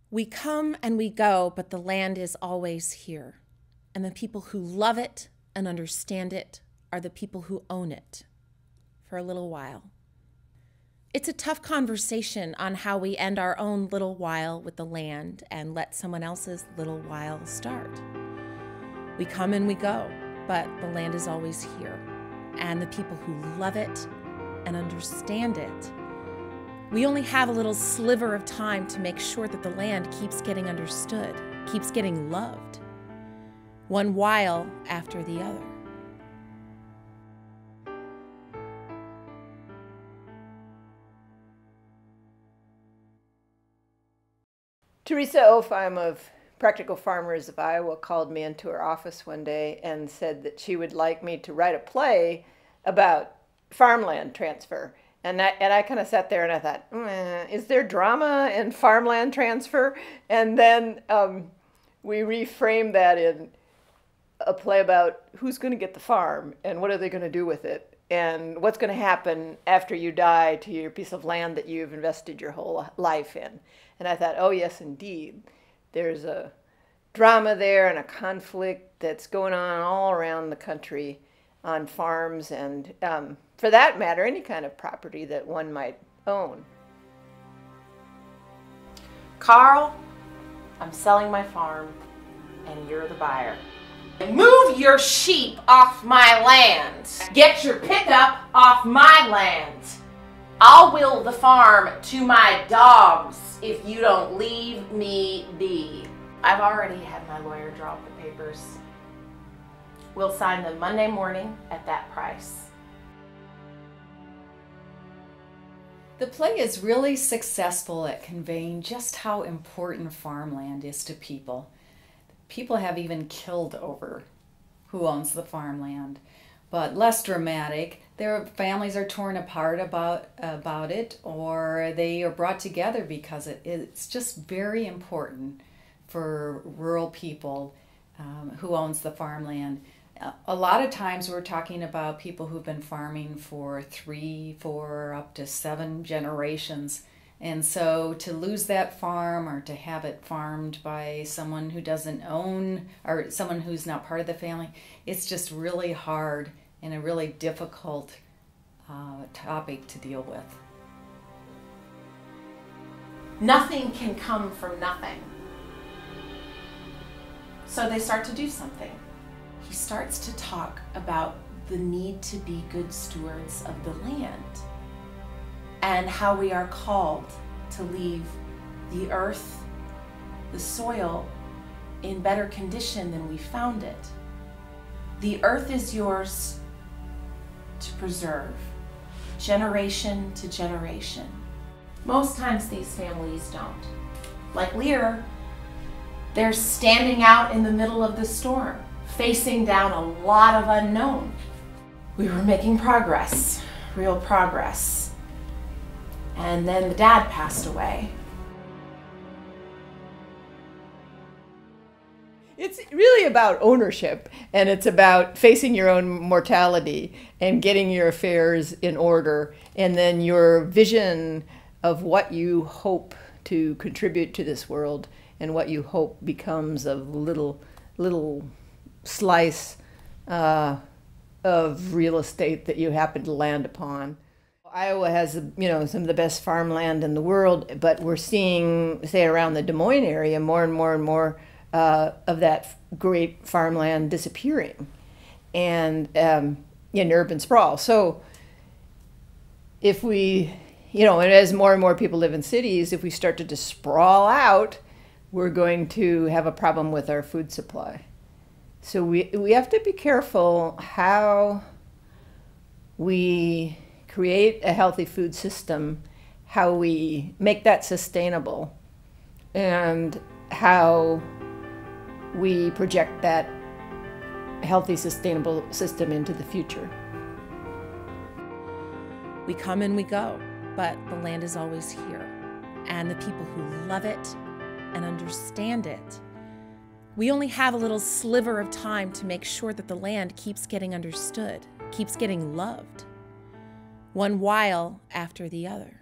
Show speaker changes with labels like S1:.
S1: We come and we go, but the land is always here. And the people who love it and understand it are the people who own it for a little while. It's a tough conversation on how we end our own little while with the land and let someone else's little while start. We come and we go, but the land is always here. And the people who love it and understand it, we only have a little sliver of time to make sure that the land keeps getting understood, keeps getting loved, one while after the other.
S2: Teresa Ofheim of Practical Farmers of Iowa called me into her office one day and said that she would like me to write a play about farmland transfer. And I kind of sat there and I thought, is there drama in farmland transfer? And then we reframed that in a play about who's going to get the farm and what are they going to do with it and what's going to happen after you die to your piece of land that you've invested your whole life in. And I thought, oh yes, indeed. There's a drama there and a conflict that's going on all around the country on farms and, for that matter, any kind of property that one might own.
S1: Carl, I'm selling my farm and you're the buyer. Move your sheep off my land. Get your pickup off my land. I'll will the farm to my dogs if you don't leave me be. I've already had my lawyer draw up the papers. We'll sign them Monday morning at that price.
S3: The play is really successful at conveying just how important farmland is to people. People have even killed over who owns the farmland. But less dramatic, their families are torn apart about it, or they are brought together because it's just very important for rural people who owns the farmland. A lot of times we're talking about people who've been farming for 3, 4, up to 7 generations. And so to lose that farm or to have it farmed by someone who doesn't own or someone who's not part of the family, it's just really hard and a really difficult topic to deal with.
S1: Nothing can come from nothing. So they start to do something. He starts to talk about the need to be good stewards of the land and how we are called to leave the earth, the soil, in better condition than we found it. The earth is yours to preserve, generation to generation. Most times these families don't. Like Lear, they're standing out in the middle of the storm, facing down a lot of unknown. We were making progress, real progress. And then the dad passed away.
S2: It's really about ownership, and it's about facing your own mortality and getting your affairs in order, and then your vision of what you hope to contribute to this world and what you hope becomes a little slice of real estate that you happen to land upon. Iowa has, some of the best farmland in the world, but we're seeing, say, around the Des Moines area, more and more of that great farmland disappearing, and in urban sprawl. So if we, and as more and more people live in cities, if we start to just sprawl out, we're going to have a problem with our food supply. So we have to be careful how we create a healthy food system, how we make that sustainable, and how we project that healthy, sustainable system into the future.
S1: We come and we go, but the land is always here. And the people who love it and understand it, we only have a little sliver of time to make sure that the land keeps getting understood, keeps getting loved, one while after the other.